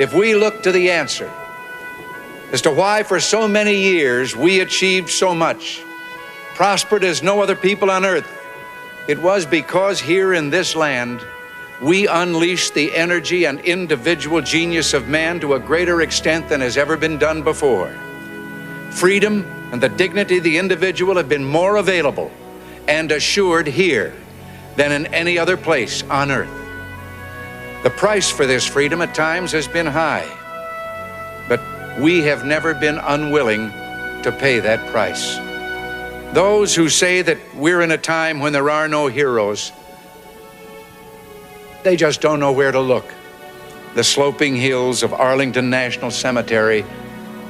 if we look to the answer as to why for so many years we achieved so much, prospered as no other people on earth, it was because here in this land, we unleashed the energy and individual genius of man to a greater extent than has ever been done before. Freedom and the dignity of the individual have been more available and assured here than in any other place on earth. The price for this freedom at times has been high, but we have never been unwilling to pay that price. Those who say that we're in a time when there are no heroes, they just don't know where to look. The sloping hills of Arlington National Cemetery,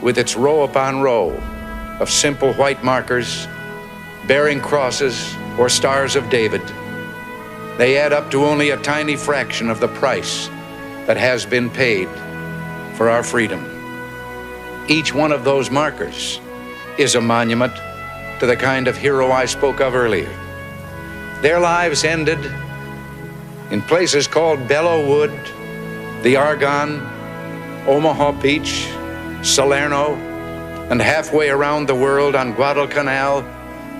with its row upon row of simple white markers bearing crosses or stars of David, they add up to only a tiny fraction of the price that has been paid for our freedom. Each one of those markers is a monument to the kind of hero I spoke of earlier. Their lives ended in places called Belleau Wood, the Argonne, Omaha Beach, Salerno, and halfway around the world on Guadalcanal,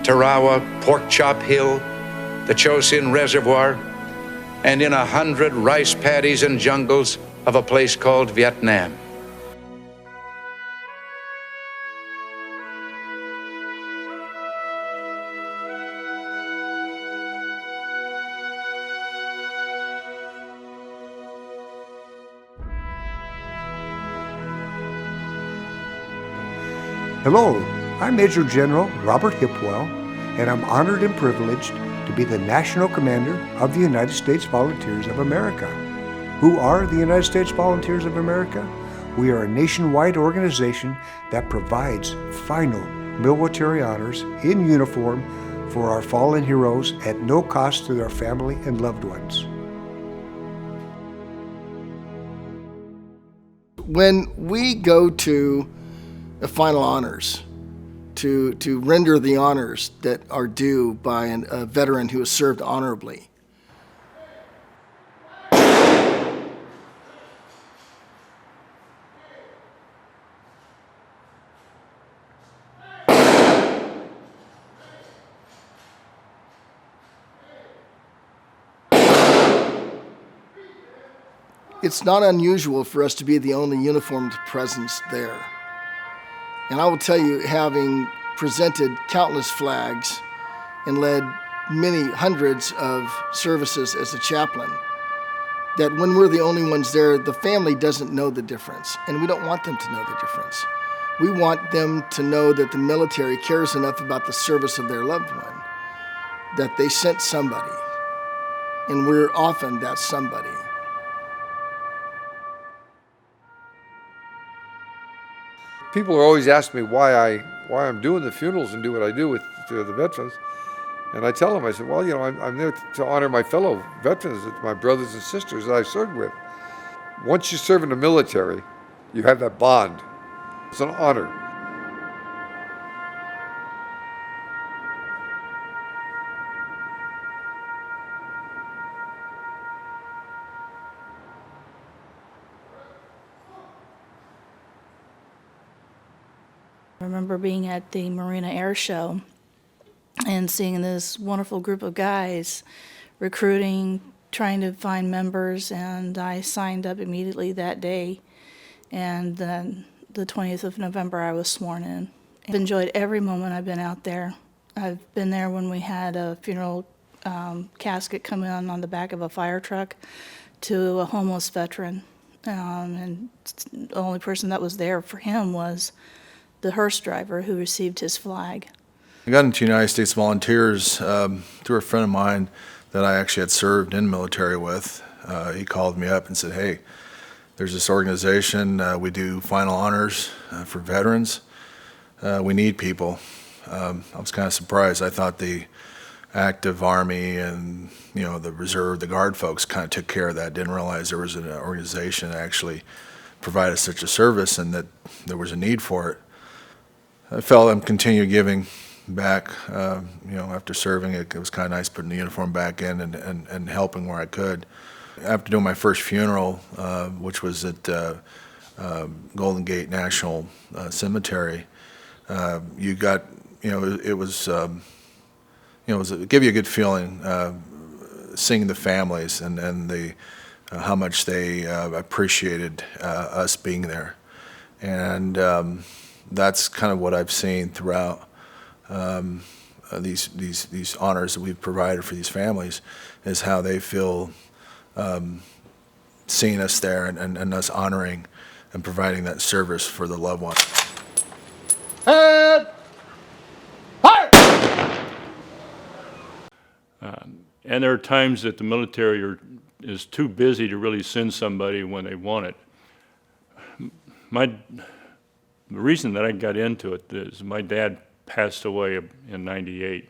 Tarawa, Pork Chop Hill, the Chosin Reservoir, and in 100 rice paddies and jungles of a place called Vietnam. Hello, I'm Major General Robert Hipwell, and I'm honored and privileged to be the National Commander of the United States Volunteers of America. Who are the United States Volunteers of America? We are a nationwide organization that provides final military honors in uniform for our fallen heroes at no cost to their family and loved ones. When we go to the final honors, to render the honors that are due by a veteran who has served honorably, it's not unusual for us to be the only uniformed presence there. And I will tell you, having presented countless flags and led many hundreds of services as a chaplain, that when we're the only ones there, the family doesn't know the difference, and we don't want them to know the difference. We want them to know that the military cares enough about the service of their loved one that they sent somebody, and we're often that somebody. People are always asking me why I'm doing the funerals and do what I do with the veterans. And I tell them, I said, well, you know, I'm there to honor my fellow veterans, my brothers and sisters that I served with. Once you serve in the military, you have that bond. It's an honor. I remember being at the Marina Air Show and seeing this wonderful group of guys recruiting, trying to find members, and I signed up immediately that day. And then the 20th of November, I was sworn in. I've enjoyed every moment I've been out there. I've been there when we had a funeral casket come in on the back of a fire truck to a homeless veteran. And the only person that was there for him was the hearse driver who received his flag. I got into United States Volunteers through a friend of mine that I actually had served in the military with. He called me up and said, hey, there's this organization, we do final honors for veterans. We need people. I was kind of surprised. I thought the active Army and the Reserve, the Guard folks kind of took care of that. Didn't realize there was an organization that actually provided such a service and that there was a need for it. I felt I'm continued giving back, after serving. It was kind of nice putting the uniform back in and helping where I could. After doing my first funeral, which was at Golden Gate National Cemetery, you got, it was, it gave you a good feeling seeing the families and the how much they appreciated us being there, and that's kind of what I've seen throughout these honors that we've provided for these families, is how they feel seeing us there and us honoring and providing that service for the loved one. And there are times that the military is too busy to really send somebody when they want it. The reason that I got into it is my dad passed away in '98.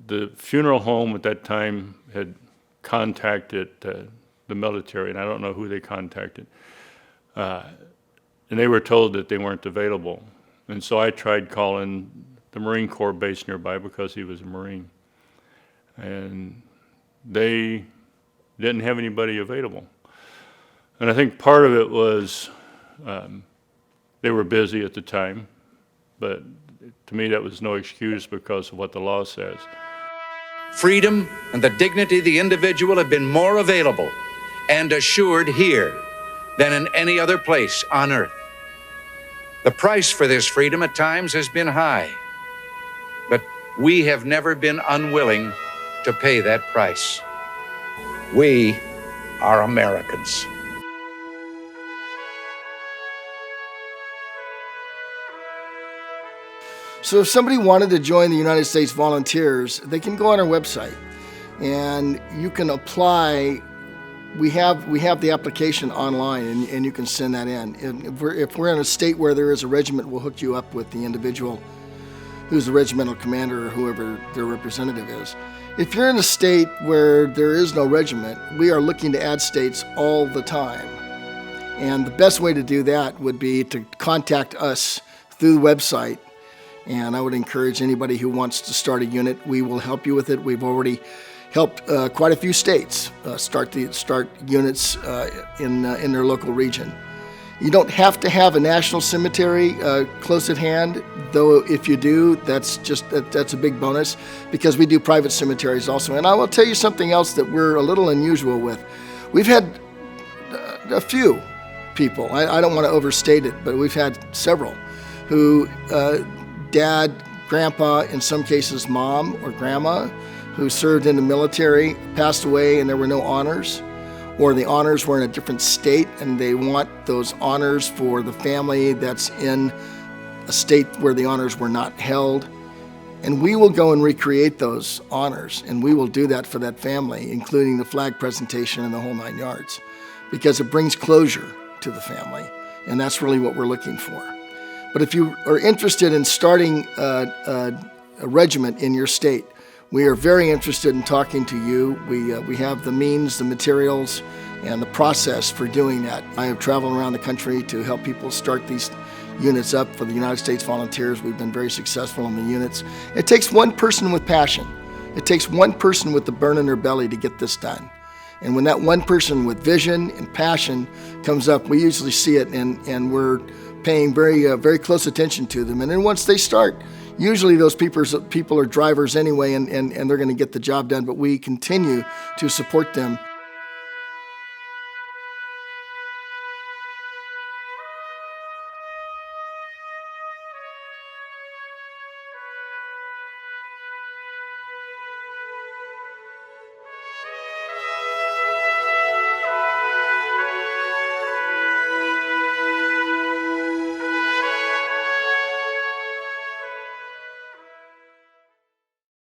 The funeral home at that time had contacted the military, and I don't know who they contacted. And they were told that they weren't available. And so I tried calling the Marine Corps base nearby because he was a Marine. And they didn't have anybody available. And I think part of it was they were busy at the time, but to me that was no excuse because of what the law says. Freedom and the dignity of the individual have been more available and assured here than in any other place on earth. The price for this freedom at times has been high, but we have never been unwilling to pay that price. We are Americans. So if somebody wanted to join the United States Volunteers, they can go on our website and you can apply. We have the application online, and you can send that in. And if we're in a state where there is a regiment, we'll hook you up with the individual who's the regimental commander or whoever their representative is. If you're in a state where there is no regiment, we are looking to add states all the time. And the best way to do that would be to contact us through the website. And I would encourage anybody who wants to start a unit, we will help you with it. We've already helped quite a few states start units in their local region. You don't have to have a national cemetery close at hand, though if you do, that's a big bonus, because we do private cemeteries also. And I will tell you something else that we're a little unusual with. We've had a few people, I don't want to overstate it, but we've had several who dad, grandpa, in some cases mom or grandma, who served in the military, passed away and there were no honors, or the honors were in a different state and they want those honors for the family that's in a state where the honors were not held. And we will go and recreate those honors, and we will do that for that family, including the flag presentation and the whole 9 yards, because it brings closure to the family, and that's really what we're looking for. But if you are interested in starting a regiment in your state, we are very interested in talking to you. We have the means, the materials, and the process for doing that. I have traveled around the country to help people start these units up for the United States Volunteers. We've been very successful in the units. It takes one person with passion. It takes one person with the burn in their belly to get this done. And when that one person with vision and passion comes up, we usually see it, and we're paying very close attention to them. And then once they start, usually those people are drivers anyway, and they're going to get the job done, but we continue to support them.